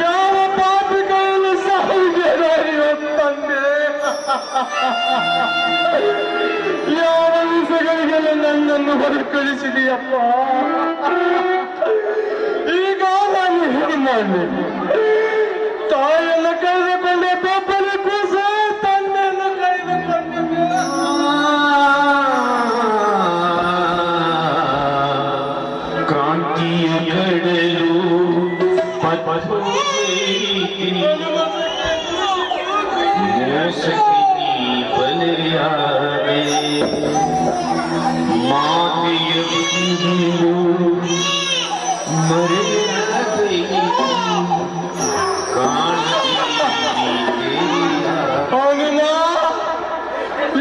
ಯಾವ ಪಾಪಿಗಳನ್ನು ತಂದೆ ಯಾವ ವಿಷಯಗಳಿಗೆಲ್ಲ ನನ್ನನ್ನು ಹೊರಕಳಿಸಿದೆಯಪ್ಪ. ಈಗ ನಾನು ಹೇಗೆ ಮಾಡಿ ತಾಯಿಯನ್ನು ಕಳೆದುಕೊಂಡೆ, ಬೆಪ್ಪನ ಕೂಸ ತಂದೆಯನ್ನು ಕಳೆದುಕೊಂಡೆ. ಕ್ರಾಂತಿಯ ಕಡಲು ಬಲಿಯಾದೆ ಮಾತೆಯ ಮರೆಯಾದೆ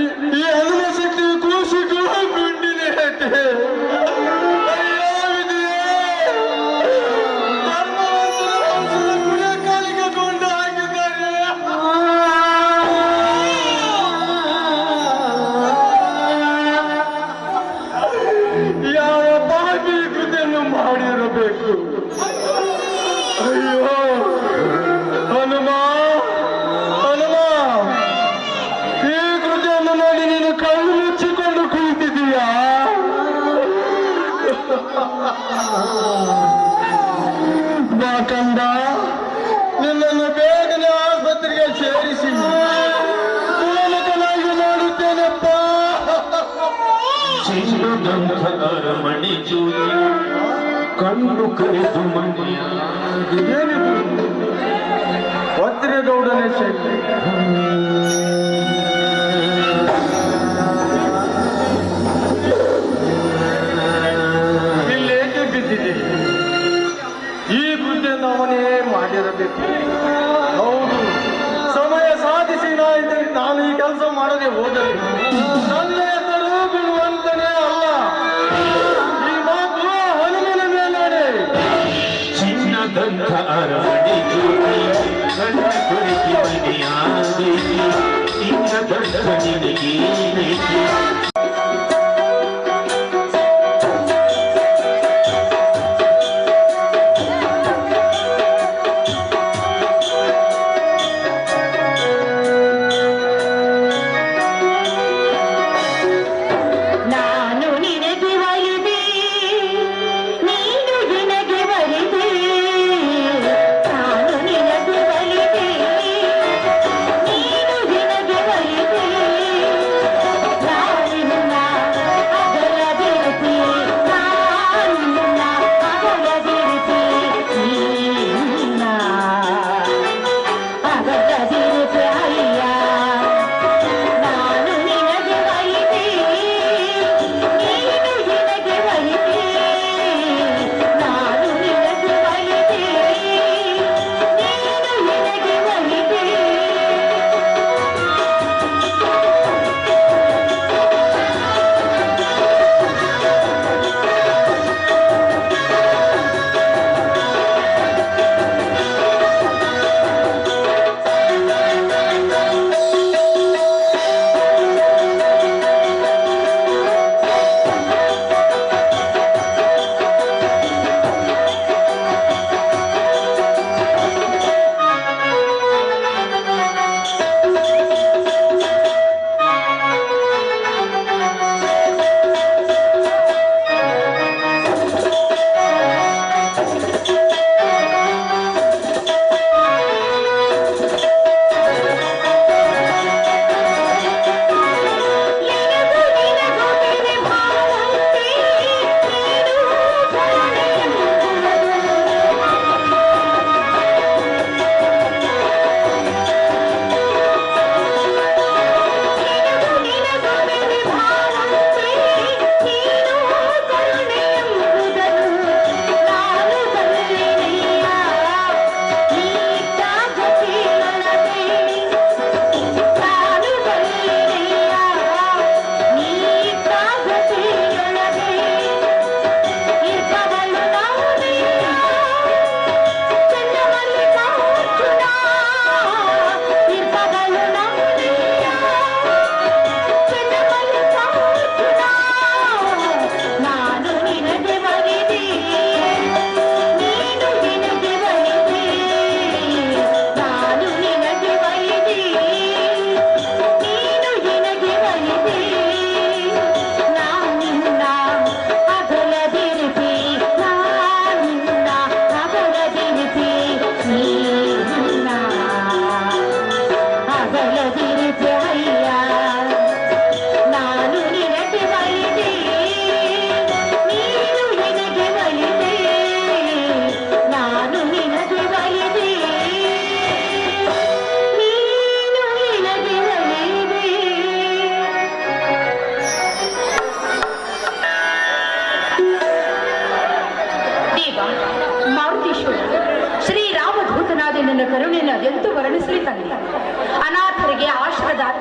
ಈ ಹನುಮ ಶಕ್ತಿ ಕೂಸುಗಳು ಗುಂಡಿನ ಹೆಟ್ಟೆ. ಮಾಡಿರಬೇಕು. ಅಯ್ಯೋ ಹನುಮ, ಹನುಮ, ಈ ಕೃತಿಯನ್ನು ನೋಡಿ ನೀನು ಕಣ್ಣು ಮುಚ್ಚಿಕೊಂಡು ಕುಳಿತಿದ್ದೀಯಾ? ಬಾ ಕಂದ, ನಿನ್ನನ್ನು ಬೇಗನೆ ಆಸ್ಪತ್ರೆಗೆ ಸೇರಿಸಿ ಗುಣಮುಖನಾಗಿ ಮಾಡುತ್ತೇನೆಪ್ಪ. ಚಿನ್ನದಂಥ ಅರಮನೆ ಜ್ಯೋತಿ ಕಣ್ಣು ಕರೆದು ಏನಿದು ವಜ್ರಗೌಡನೇ ಶಕ್ತಿ. ಇಲ್ಲೇಕೆ ಬಿದ್ದಿದೆ? ಈ ಕೃತಿಯನ್ನು ಅವನೇ ಮಾಡಿರಬೇಕು. ಹೌದು, ಸಮಯ ಸಾಧಿಸಿ ನಾನು ಈ ಕೆಲಸ ಮಾಡದೆ ಹೋದರೆ ನನ್ನ ಹೆಸರು ಬಿಡುವಂತನೇ ಅಲ್ಲ. ಈ ಮಾತು ಹನುಮನ ಮೇಲೆ. ಚಿನ್ನದಂಥ ಅರಮನೆ ಜ್ಯೋತಿ ಕಣ್ಣ ಕುರಿತು ಮನೆಯಾದೆ ಚಿನ್ನದಂಥ ನಿನಗೇನೈತಿ. Now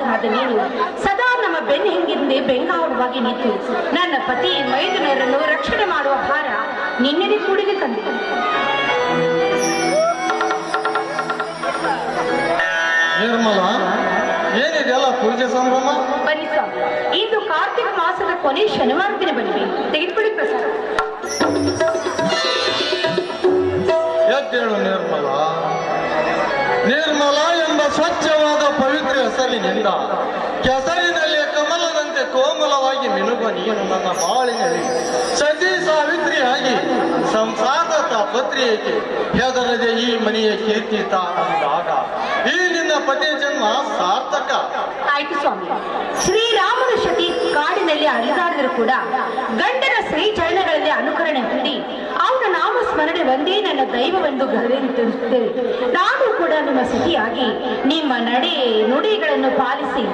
ಮಗಳಾದ ನೀನು ಸದಾ ನಮ್ಮ ಬೆನ್ನು ಹಿಂದೆ ಬೆಂಗಾವಲವಾಗಿ ನಿಂತು ನನ್ನ ಪತಿ ಮೈದುನರನ್ನು ರಕ್ಷಣೆ ಮಾಡುವ ಭಾರ ನಿನ್ನೆ ಕೂಡಿಗೆ ತಂದೆ. ನಿರ್ಮಲ, ಏನಿದೆಲ್ಲ ಪೂಜೆ ಸಂಭ್ರಮ? ಬನ್ನಿ ಸ್ವಾಮಿ, ಇಂದು ಕಾರ್ತಿಕ ಮಾಸದ ಕೊನೆ ಶನಿವಾರ ದಿನ ಬನ್ನಿ, ತೆಗೆದುಕೊಳ್ಳಿ ಪ್ರಸಾದ. ಎದ್ದೇಳು ನಿರ್ಮಲ. ನಿರ್ಮಲ ಎಂಬ ಸ್ವಚ್ಛವಾದ ಪವಿತ್ರ ಹೆಸರಿನಿಂದ ಕೆಸರಿನಲ್ಲಿ ಕಮಲದಂತೆ ಕೋಮಲವಾಗಿ ಮಿನುಗುವ ನೀನು ನನ್ನ ಬಾಳಿನಲ್ಲಿ ಸತಿ ಸಾವಿತ್ರಿಯಾಗಿ ಸಂಸಾರದ ಪತ್ರಿಯಕ್ಕೆ ಹೆದರದೆ ಈ ಮನೆಯ ಕೀರ್ತಿ ತಾಂದಾಗ ಈ ನಿನ್ನ ಪತಿಯ ಜನ್ಮ ಸಾರ್ಥಕ ಆಯ್ತು ಸ್ವಾಮಿ. ಶ್ರೀರಾಮನ ಶತಿ ಕಾಡಿನಲ್ಲಿ ಅಲಿದಾಡಿದರೂ ಕೂಡ ಗಂಡನ ಶ್ರೀಚರಣಗಳಲ್ಲಿ ಅನುಕರಣೆ ಹೊಂದಿ ಅವನ ನಾಮ ಸ್ಮರಣೆ ಒಂದೇ ನನ್ನ ದೈವವೆಂದು ಗೌರವಿಸುತ್ತೇವೆ. ನಾನು ಕೂಡ ನಿಮ್ಮ ಸತಿಯಾಗಿ ನಿಮ್ಮ ನಡೆ ನುಡಿಗಳನ್ನು ಪಾಲಿಸಿ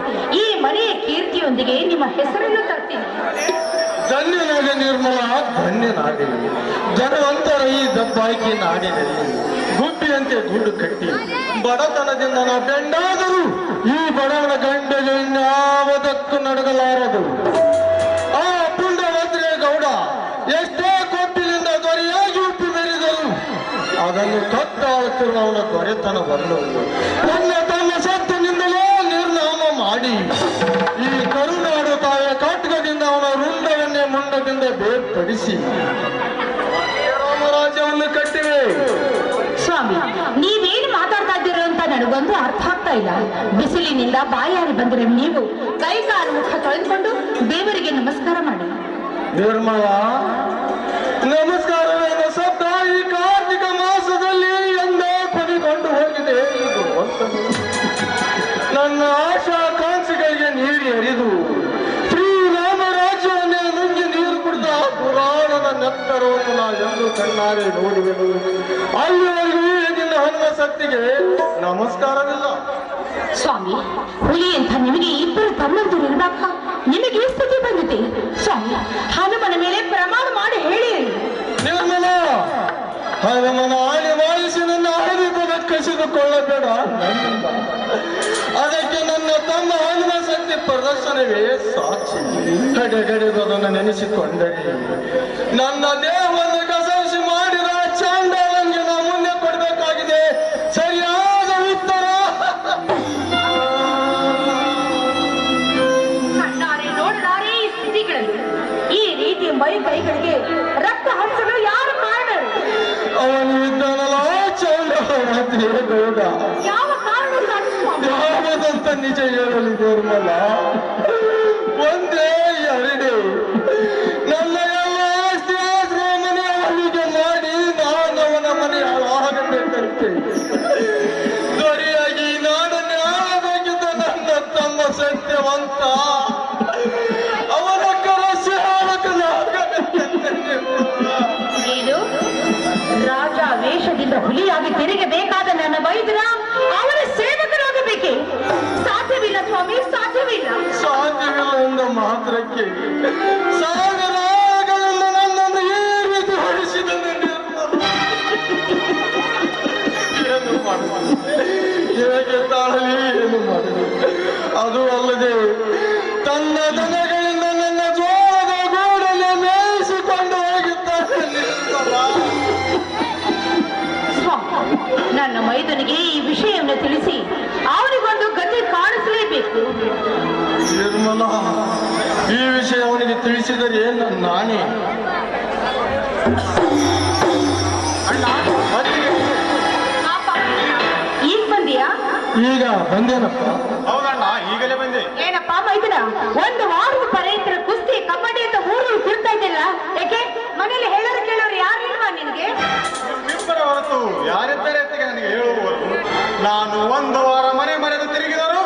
ಈ ಮನೆಯ ಕೀರ್ತಿಯೊಂದಿಗೆ ನಿಮ್ಮ ಹೆಸರನ್ನು ತರ್ತೀನಿ. ಧನ್ಯನಾಗ ನಿರ್ಮಲ, ಧನ್ಯನಾಗಲಿ. ಧನವಂತರ ಈ ದಬ್ಬಾಯಿಕೆ ನಾಡಿನಲ್ಲಿ ಗುಬ್ಬಿಯಂತೆ ಗೂಡು ಕಟ್ಟಿ ಬಡತನದಿಂದ ನಾ ಬೆಂಡಾದರೂ ಈ ಬಡವನ ಗಂಡಗೆ ಇನ್ಯಾವುದಕ್ಕೂ ನಡಗಲಾರದು. ಆ ಪುಂಡಭದ್ರೆ ಗೌಡ ಎಷ್ಟೇ ಕೊಪ್ಪಿನಿಂದ ದೊರೆಯಾಗಿ ಉಪ್ಪು ಮೆರೆದರು ಅದನ್ನು ಕತ್ತಾಳುತ್ತಿರುವ ಅವನ ದೊರೆತನವನ್ನು ನನ್ನ ತಮ್ಮ ಸತ್ತಿನಿಂದಲೇ ನಿರ್ನಾಮ ಮಾಡಿ ಈ ಕರುನಾಡು ತಾಯಿಯ ಕಾಟಕದಿಂದ ಅವನ ರುಂಡವನ್ನೇ ಮುಂಡದಿಂದ ಬೇರ್ಪಡಿಸಿ ರಾಮರಾಜ್ಯವನ್ನು ಕಟ್ಟಿವೆ. ಸ್ವಾಮಿ, ನೀವೇನು ಮಾತಾಡ್ತಾ ಇದ್ದೀರೋ ಅಂತ ನನಗೊಂದು ಅರ್ಥ ಆಗ್ತಾ ಇಲ್ಲ. ಬಿಸಿಲಿನಿಂದ ಬಾಯಾರಿ ಬಂದರೆ ನೀವು ಕೈ ಕಾಲು ಮುಖ ತೊಳೆದುಕೊಂಡು ದೇವರಿಗೆ ನಮಸ್ಕಾರ ಮಾಡಿ. ನಿರ್ಮಲ, ನಮಸ್ಕಾರವೇನು ಶಬ್ದ ಈ ಕಾರ್ತಿಕ ಮಾಸದಲ್ಲಿ ಎಂದೇ ಕೊನೆಗೊಂಡು ಹೋಗಿದೆ. ನನ್ನ ಆಶಾಕಾಂಕ್ಷೆಗಳಿಗೆ ನೀರು ಎರಿದು ಶ್ರೀರಾಮ ರಾಜ್ಯವನ್ನೇ ನುಂಗಿ ನೀರು ಕುಡಿದ ಪುರಾಣದ ನೆತ್ತರವನ್ನು ನಾವೆಂದು ಕಣ್ಣಾರೆ ನೋಡುವೆನು. ಅಲ್ಲಿವರೆಗೂ ನಿನ್ನ ಹನುಮ ಶಕ್ತಿಗೆ ನಮಸ್ಕಾರವಿಲ್ಲ. ಸ್ವಾಮಿ, ಹುಲಿ ಅಂತ ನಿಮಗೆ ಇಬ್ಬರು ತಮ್ಮಂದಿರು ಇರುವಾಗ ನಿಮಗೆ ಈ ಸ್ಥಿತಿ ಬಂದಿದೆ. ಸ್ವಾಮಿ, ಹನುಮನ ಮೇಲೆ ಪ್ರಮಾಣ ಮಾಡಿ ಹೇಳಿ. ನಿರ್ಮಲ, ಹನುಮನ ಆಣೆ ವಾಯಿಸಿ ನನ್ನ ಆಡಳಿತದ ಕಸಿದುಕೊಳ್ಳಬೇಡ. ಅದಕ್ಕೆ ನನ್ನ ತಮ್ಮ ಹನುಮ ಶಕ್ತಿ ಪ್ರದರ್ಶನವೇ ಸಾಕ್ಷಿ. ಕಡೆಗಡೆದನ್ನು ನೆನೆಸಿಕೊಂಡರೆ ನನ್ನ ದೇಹವನ್ನು ಕಸರಿಸಿ ಮಾಡಿದ ಚಾಂಡಾಲಂಗೆ ನಾ ಮುಂದೆ ಕೊಡಬೇಕಾಗಿದೆ ಸರಿಯಾದ ಉತ್ತರ. ಕಣ್ಣಾರೆ ನೋಡಲಾರೆ ಈ ಸ್ಥಿತಿಗಳಲ್ಲಿ ಈ ರೀತಿ ಮೈ ಕೈಗಳಿಗೆ ರಕ್ತ ಹರಿಸಲು ಯಾರು ಕಾರಣರು? ಅವನು ಇದ್ದಾನಲ್ಲ ಚಾಂಡಾಲ ಗೌಡ. ಯಾವ ಕಾರಣ ಯಾವುದಂತ ನಿಜ ಹೇಳಲಿ ನಿರ್ಮಲ? ಒಂದೇ ಎರಡೇ, ನನ್ನ ಎಲ್ಲ ಆಸ್ತಿ ಮನೆ ಅವನಿಗೆ ಮಾಡಿ ನಾನು ಅವನ ಮನೆ ಹಾಳಾಗಬೇಕಂತೆ. ದೊರೆಯಾಗಿ ನಾಡನ್ನೇ ಆಳಬೇಕಿದ್ದ ನನ್ನ ತಮ್ಮ ಸತ್ಯವಂತ ಅವನ ಕರಸ್ಯಾಗಬೇಕಂತೆ. ನೀನು ರಾಜ ವೇಷದಿಂದ ಹುಲಿಯಾಗಿ ತಿರುಗಬೇಕಾದ ನನ್ನ ವೈದ್ಯರ ಅವನ ಸೇವಕರಾಗಬೇಕೆ? ಸಾಧ್ಯವಿಲ್ಲ ಸ್ವಾಮಿ, ಸಾಧ್ಯವಿಲ್ಲ. ಸಾಧ್ಯವಿಲ್ಲ ಎಂದ ಮಾತ್ರಕ್ಕೆ ಸಾವಿರಗಳಿಂದ ನನ್ನನ್ನು ಈ ರೀತಿ ಹೊಡಿಸಿದನು. ಏನು ಮಾಡಲಿ, ಹೇಗೆ ತಾಳಲಿ, ಏನು ಮಾಡಲಿ? ಅದು ಅಲ್ಲದೆ ತನ್ನ ದನಗಳಿಂದ ನನ್ನ ಜೋಳದ ಗೂಡನ್ನು ಮೇಯಿಸಿಕೊಂಡು ಹೋಗಿದ್ದಾನೆ ನಿರ್ಮಲ. ಸ್ವಾಮಿ, ನನ್ನ ಮೈದನಿಗೆ ಈ ವಿಷಯವನ್ನು ತಿಳಿಸಿ ಅವನಿಗೊಂದು ಗತಿ ಕಾಣಿಸಲೇಬೇಕು. ನಿರ್ಮಲ, ಈ ವಿಷಯ ಅವನಿಗೆ ತಿಳಿಸಿದರೆ ನಾನೇ ಈಗ ಬಂದಿಯಾ? ಈಗ ಬಂದೇನಪ್ಪ. ಹೌದಣ್ಣ, ಈಗಲೇ ಬಂದೆ. ಏನಪ್ಪ ಮೈದನ, ಒಂದು ವಾರದ ಪರ್ಯಂತರ ಕುಸ್ತಿ ಕಬಡ್ಡಿ ಅಂತ ಊರು ತಿರ್ತಾ ಇದ್ದಿಲ್ಲ ಯಾಕೆ? ಮನೇಲಿ ಹೇಳೋರು ಕೇಳೋರು ಯಾರು ಇಲ್ವಾ ನಿನ್ಗೆ? ನಿಮ್ಮಿಬ್ಬರ ಹೊರತು ಯಾರಿದ್ದಾರೆ ಅಂತ ನನಗೆ ಹೇಳುವವರು. ನಾನು ಒಂದು ವಾರ ಮನೆ ಮರೆದು ತಿರುಗಿದರು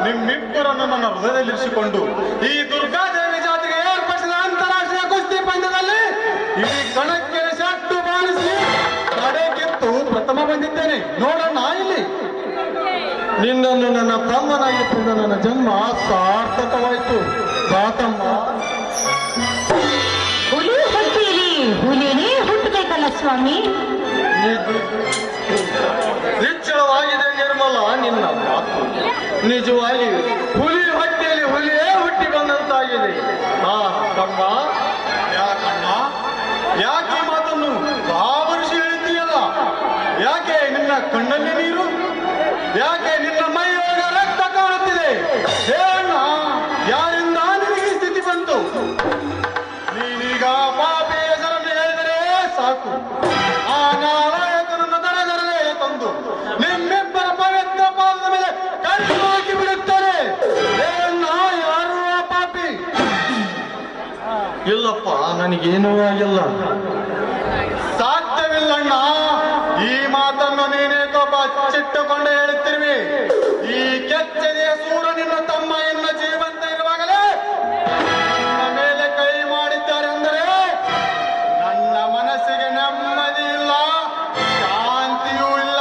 ನಿಮ್ಮಿಬ್ಬರನ್ನು ನನ್ನ ಹೃದಯದಲ್ಲಿರಿಸಿಕೊಂಡು ಈ ದುರ್ಗಾದೇವಿ ಜಾತಿಗೆ ಏರ್ಪಡಿಸಿದ ಅಂತಾರಾಷ್ಟ್ರೀಯ ಕುಸ್ತಿ ಪಂದ್ಯದಲ್ಲಿ ಇಡೀ ಕಣಕ್ಕೆ ಸಟ್ಟು ಬಾರಿಸಿ ಕಡೆಗಿತ್ತು ಪ್ರಥಮ ಬಂದಿದ್ದೇನೆ. ನೋಡೋಣ ಇಲ್ಲಿ. ನಿನ್ನನ್ನು ನನ್ನ ತಮ್ಮನಾಗಿದ್ದ ನನ್ನ ಜನ್ಮ ಸಾರ್ಥಕವಾಯಿತು. ಬಾತಮ್ಮ, ಹುಲಿ ಹೊಟ್ಟೆಯಲ್ಲಿ ಹುಲಿನೇ ಹುಟ್ಟಬೇಕಲ್ಲ ಸ್ವಾಮಿ. ನಿಚ್ಚಳವಾಗಿದೆ ನಿರ್ಮಲ, ನಿನ್ನ ಮಾತು ನಿಜವಾಗಿ ಹುಲಿ ಹೊಟ್ಟೆಯಲ್ಲಿ ಹುಲಿಯೇ ಹುಟ್ಟಿ ಬಂದಂತಾಗಿದೆ. ಹಾ ತಮ್ಮ, ಯಾಕಣ್ಣ, ಯಾಕೆ ಈ ಮಾತನ್ನು ಬಾಬರಿಸಿ ಹೇಳ್ತೀಯಲ್ಲ? ಯಾಕೆ ನಿನ್ನ ಕಣ್ಣಲ್ಲಿ ನೀರು? ಯಾಕೆ ನಿನ್ನ ಮೈಯೊಳಗ ರಕ್ತ ಕಾಣುತ್ತಿದೆ? ಹೇಳಣ್ಣ, ಯಾರಿಂದ ನಿನಗೆ ಈ ಸ್ಥಿತಿ ಬಂತು? ನೀನೀಗ ಪಾಪಿ ಹೆಸರನ್ನು ಹೇಳಿದರೆ ಸಾಕು, ಆ ನಾರಾಯಕನನ್ನು ದರದರನೆ ತಂದು ನಿಮ್ಮಿಬ್ಬರ ಪವಿತ್ರ ಪಾದದ ಮೇಲೆ ಕಣ್ಣು ಹಾಕಿ ಬಿಡುತ್ತಾರೆ. ಹೇಳಣ್ಣ, ಯಾರು ಆ ಪಾಪಿ? ಇಲ್ಲಪ್ಪ, ನನಗೇನೂ ಆಗಿಲ್ಲ. ಸಾಧ್ಯವಿಲ್ಲಣ್ಣ, ಈ ಮಾತನ್ನು ನೀನೇಕೋ ಬಚ್ಚಿಟ್ಟುಕೊಂಡು ಹೇಳುತ್ತಿರುವಿ. ಈ ಕೆಚ್ಚದೆಯ ಸೂರ ನಿನ್ನ ತಮ್ಮ ಎನ್ನ ಜೀವಂತ ಇರುವಾಗಲೇ ನನ್ನ ಮೇಲೆ ಕೈ ಮಾಡಿದ್ದಾರೆ ಅಂದರೆ ನನ್ನ ಮನಸ್ಸಿಗೆ ನೆಮ್ಮದಿ ಇಲ್ಲ, ಶಾಂತಿಯೂ ಇಲ್ಲ.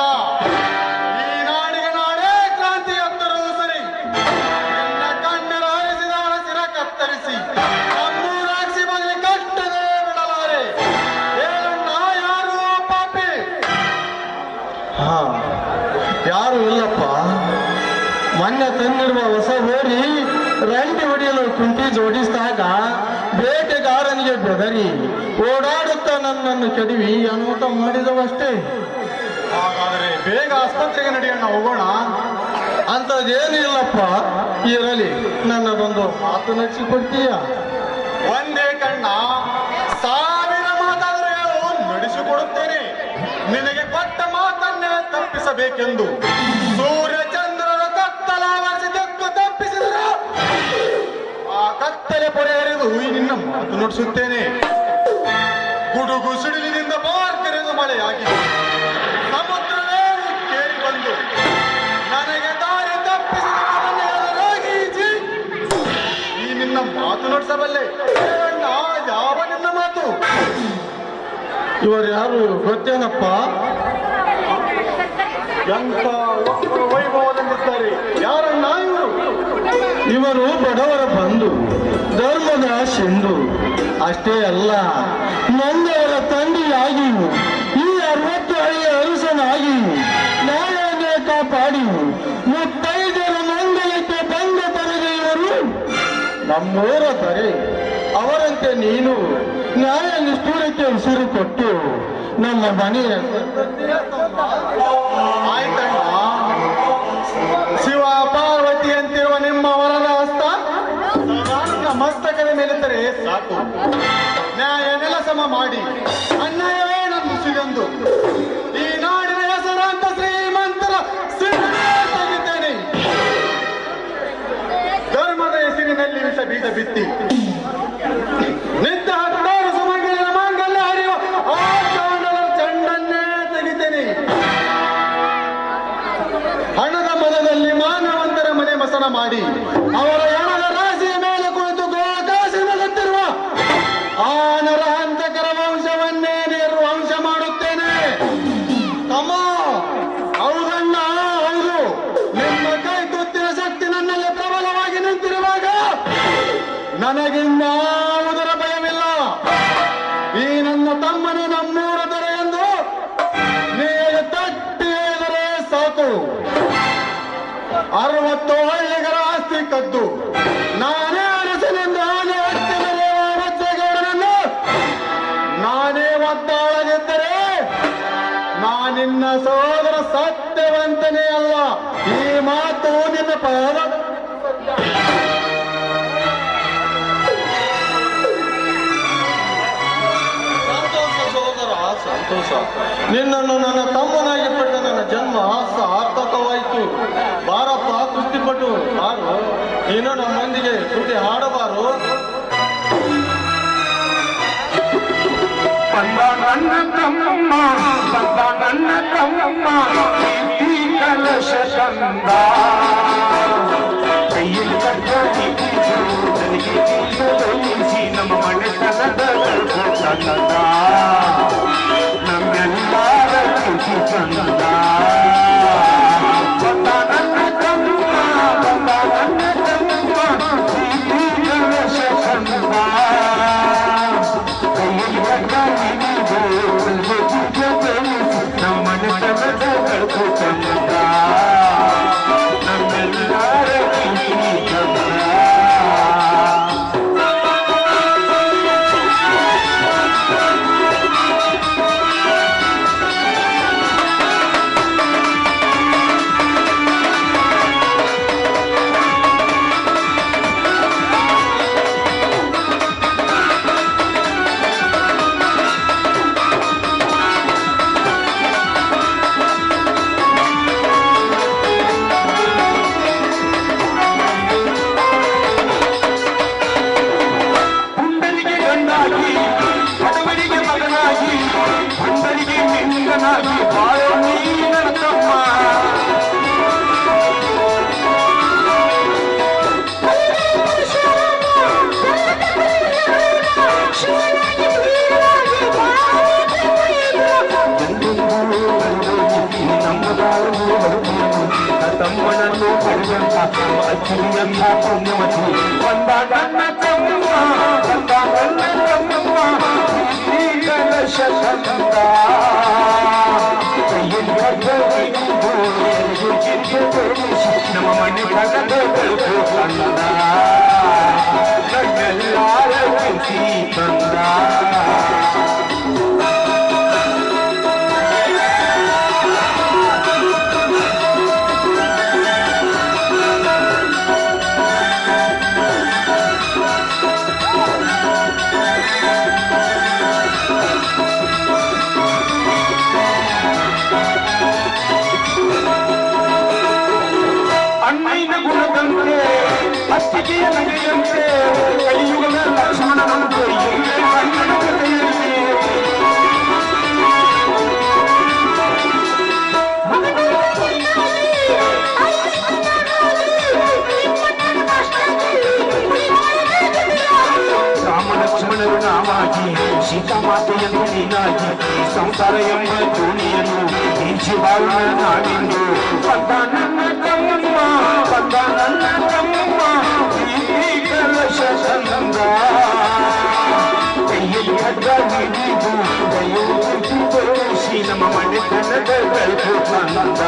ಈ ನಾಡಿಗೆ ನಾಡೇ ಕ್ರಾಂತಿ ಎತ್ತರುವುದು ಸರಿ. ನಿನ್ನ ಕಣ್ಣರ ಹರಿಸಿದವರ ಸಿರ ಕತ್ತರಿಸಿ ನಮ್ಮೂರಾಗಿಸಿ ಬದಲಿ ಕಷ್ಟದೇ ಬಿಡಲಾರೆ. ಹೇಳಣ್ಣ, ಯಾರು ಆ ಪಾಪಿ? ಹಾ, ಯಾರು ಇಲ್ಲಪ್ಪ. ಮೊನ್ನೆ ತಂದಿರುವ ಹೊಸ ಹೋರಿ ರಂಡಿ ಹೊಡೆಯಲು ಕುಂಟಿ ಜೋಡಿಸಿದಾಗ ಬೇಟೆಗಾರನಿಗೆ ಬೆದರಿ ಓಡಾಡುತ್ತಾ ನನ್ನನ್ನು ಕೆಡವಿ ಅನುಮತ ಮಾಡಿದವಷ್ಟೇ. ಹಾಗಾದರೆ ಬೇಗ ಆಸ್ಪತ್ರೆಗೆ ನಡೆಯೋಣ, ಹೋಗೋಣ. ಅಂಥದ್ದೇನು ಇಲ್ಲಪ್ಪ. ಇರಲಿ, ನನ್ನದೊಂದು ಮಾತು ನಡೆಸಿಕೊಡ್ತೀಯ? ಒಂದೇ ಕಣ್ಣ, 1000 ಮಾತಾದರೂ ಹೇಳು, ನಡೆಸಿಕೊಡುತ್ತೇನೆ. ನಿನಗೆ ಕೊಟ್ಟ ಮಾತನ್ನೇ ತಪ್ಪಿಸಬೇಕೆಂದು ಸೂರ್ಯ ಚಂದ್ರರ ಕತ್ತಲಾವರಿಸಿ ತೆಕ್ಕು ತಪ್ಪಿಸಿದರು. ಆ ಕತ್ತಲೆ ಪೊರೆ ಹರಿದು ಈ ನಿನ್ನ ಮಾತು ನುಡಿಸುತ್ತೇನೆ. ಗುಡುಗು ಸಿಡಿಲಿನಿಂದ ಬಾರ್ಕರೆದು ಮಳೆಯಾಗಿದೆ. ಸಮುದ್ರವೇ ಕೇಳಿ ಬಂದು ನನಗೆ ದಾರಿ ತಪ್ಪಿಸಿದ ನನ್ನನ್ನು ಎದುರಾಗಿ ಈಜಿ ಈ ನಿನ್ನ ಮಾತು ನುಡಿಸಬಲ್ಲೆ. ಹೇಳಣ್ಣ, ಯಾವ ನಿನ್ನ ಮಾತು? ಇವರು ಯಾರು ಗೊತ್ತೇನಪ್ಪ? ಎಂತ ವೈಭವದಿಂದಿದ್ದಾರೆ. ಯಾರಣ್ಣ ಇವರು? ಇವರು ಬಡವರ ಬಂಧು, ಧರ್ಮದ ಸಿಂಧು. ಅಷ್ಟೇ ಅಲ್ಲ, ನೊಂದವರ ತಂದೆಯಾಗಿ ಈ 60 ಹಳ್ಳಿಯ ಅರಸನಾಗಿ ನ್ಯಾಯನೇ ಕಾಪಾಡಿ ಮುತ್ತೈದರ ಮಂಗಲಕ್ಕೆ ಬಂದ ತರದೆ ಇವರು ನಮ್ಮೂರ ತಾರೆ. ಅವರಂತೆ ನೀನು ನ್ಯಾಯ ನಿಷ್ಠೂರಕ್ಕೆ ಉಸಿರು ಕೊಟ್ಟು ನಮ್ಮ ಮನೆಯ ಆಯ್ತಣ್ಣ, ಶಿವ ಪಾರ್ವತಿ ಅಂತಿರುವ ನಿಮ್ಮ ವರದ ಹಸ್ತ ನನ್ನ ಮಸ್ತಕದ ಮೇಲಿದ್ದರೆ ಸಾಕು. ನ್ಯಾಯ ನೆಲಸಮ ಮಾಡಿ ಅನ್ಯಾಯವೇ ನನ್ನ ಸಿಗಂದು ಈ ನಾಡಿನ ಹೆಸರಾಂತ ಶ್ರೀಮಂತರ ಸಿರಿನೇ ತೆಗಿತೇನೆ. ಧರ್ಮದ ಹೆಸರಿನಲ್ಲಿ ವಿಷ ಬೀಜ ಬಿತ್ತಿ ನಿತ್ಯ 16 ಸುಮಂಗಲಿನ ಮಾಂಗಲ್ಯ ಹರಿಯುವ ಆ ಚಾಂಡಲರ ಚಂಡನ್ನೇ ತೆಗಿತೇನೆ. ಹಣದ ಮನದಲ್ಲಿ ಮಾನವಂತರ ಮನೆ ಮಸನ ಮಾಡಿ ಅವರ ಹಣದ ರಾಶಿಯ ಮೇಲೆ ಕುಳಿತು ಗೋಕಾಶಿನಲ್ಲಿರುವ ಆ ನರಹಂತಕರ ವಂಶವನ್ನೇ ನಿರ್ವಂಶ ಮಾಡುತ್ತೇನೆ. ತಮ್ಮ, ಹೌದಣ್ಣ, ಹೌದು. ನಿಮ್ಮ ಕೈ ತುತ್ತಿನ ಶಕ್ತಿ ನನ್ನಲ್ಲಿ ಪ್ರಬಲವಾಗಿ ನಿಂತಿರುವಾಗ ನನಗಿನ್ಯಾವುದರ ಭಯವಿಲ್ಲ. ಈ ನನ್ನ ತಮ್ಮನು ನಮ್ಮೂರ ದೊರೆ ಎಂದು ನೀವು ತಟ್ಟಿ ಹೇಳಿದರೆ ಸಾಕು. 60 ಹಳ್ಳಿಗರ ಆಸ್ತಿ ಕದ್ದು ನಾನೇ ಅರಸನೆಂದು ಆನೆ ಹತ್ತಿದರೆ ವಜ್ರಗೌಡನನ್ನು ನಾನೇ ಒದ್ದಾಳದಿದ್ದರೆ ನಾನಿನ್ನ ಸಹೋದರ ಸತ್ಯವಂತನೇ ಅಲ್ಲ. ಈ ಮಾತು ನಿನ್ನ ಪಾದ ಸಂತೋಷ ಸಹೋದರ, ಸಂತೋಷ. ನಿನ್ನನ್ನು ನನ್ನ ತಮ್ಮನಾಗಿ ಪಡೆದ ನನ್ನ ಜನ್ಮ ಸಾರ್ಥಕವಾಯಿತು. ಬಾರಪ್ಪ, ಕುಸ್ತಿಪಟ್ಟು ಹಾಡು. ನೀನು ನಮ್ಮೊಂದಿಗೆ ತುಟಿ ಹಾಡಬಾರು. ಬಂದ ನನ್ನ ತಮ್ಮ, ಬಂದ ನನ್ನ ತಮ್ಮ, ಈ ಕಲಶ ತಂದ ಕೈಯಲ್ಲಿ ಕಟ್ಟಾಗಿ ನಮ್ಮ ಮನೆತನದ ತಂದ ನಮ್ಮೆಲ್ಲರ ಖುಷಿ ತಂದ. ಬಂದ ನನ್ನ ತಮ್ಮ, ಬಂದ ನನ್ನ ತಮ್ಮ, ಈ ಕಲಶ ತಂದ ಕೈಯಲ್ಲಿ ಕಟ್ಟಾಗಿ ನಮ್ಮ ಮನೆತನದ ತಂದ. ಅಚ್ಚುರಿಯಂಥ ಪುಣ್ಯವತಿ ಬಂದ ನನ್ನ ತಮ್ಮ ಬಂದ ನನ್ನ ತಮ್ಮ ಪ್ರೀತಿ ಕಲಶ ತಂದ ನಮ್ಮ ಮನೆ ಕಗದ ಬೆಳಕು ತಂದ ನನ್ನೆಲ್ಲಾರ ಪ್ರೀತಿ ತಂದ ಅಣ್ಣಯ್ಯನ ಗುಣದಂತೆ ಅತ್ತಿಗೆಯ ನಗೆಯಂತೆ ಕಲಿಯುಗದ ಲಕ್ಷ್ಮಣನಂತೆ ಅಣ್ಣನ ಜೊತೆಯಲ್ಲಿ ರಾಮ ಲಕ್ಷ್ಮಣರು ನಾವಾಗಿ ಸೀತಾಮಾತೆಯನ್ನು ನೀನಾಗಿ ಸಂಸಾರ ಎಂಬ ದೋಣಿಯನ್ನು ಈಚೆ ಬಾಳುವ ನಾವಿಂದು ಬಂದ ನನ್ನ ತಮ್ಮ ಬಂದ ನನ್ನ ತಮ್ಮ ಪ್ರೀತಿ ಕಲಶ ತಂದ ಕೈಯಲ್ಲಿ ಹಗ್ಗ ಹಿಡಿದು ದಯವಿಟ್ಟು ತೋರಿಸಿ ನಮ್ಮ ಮನೆತನದ ಬೆಳಕು ತಂದ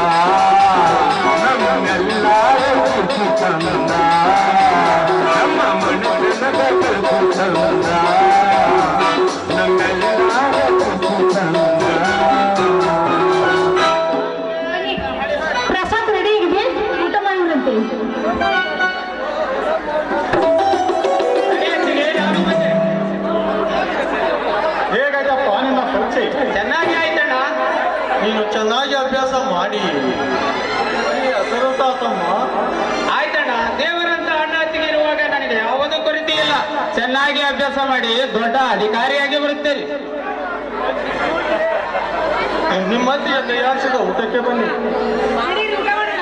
ನಮ್ಮೆಲ್ಲರ ಪ್ರೀತಿ ತಂದ ನಮ್ಮ ಮನೆತನದ ಬೆಳಕು ತಂದ ನಮ್ಮೆಲ್ಲರ ಪ್ರೀತಿ ತಂದ ಪ್ರಸಾದ್ ರೆಡಿ ಆಗಿದೆ, ಊಟ ಮಾಡೋಣಂತೆ. ಹೇಗಾಯ್ತಪ್ಪ ನಿನ್ನ ಪರೀಕ್ಷೆ? ಚೆನ್ನಾಗಿ ಆಯ್ತಣ್ಣ. ನೀನು ಚೆನ್ನಾಗಿ ಅಭ್ಯಾಸ ಮಾಡಿ ಹೆಸರುತಾತಮ್ಮ. ಆಯ್ತಣ್ಣ, ದೇವರಂತ ಅಣ್ಣ ಇರುವಾಗ ನನಗೆ ಯಾವುದೂ ಕೊರತೆ ಇಲ್ಲ. ಚೆನ್ನಾಗಿ ಅಭ್ಯಾಸ ಮಾಡಿ ದೊಡ್ಡ ಅಧಿಕಾರಿಯಾಗಿ ಬರುತ್ತೇನೆ. ನಿಮ್ಮ ಮಧ್ಯೆ ತಯಾರಿಸಿದ ಊಟಕ್ಕೆ ಬನ್ನಿ. ನಡೀರಿ, ಊಟ ಮಾಡೋಣ.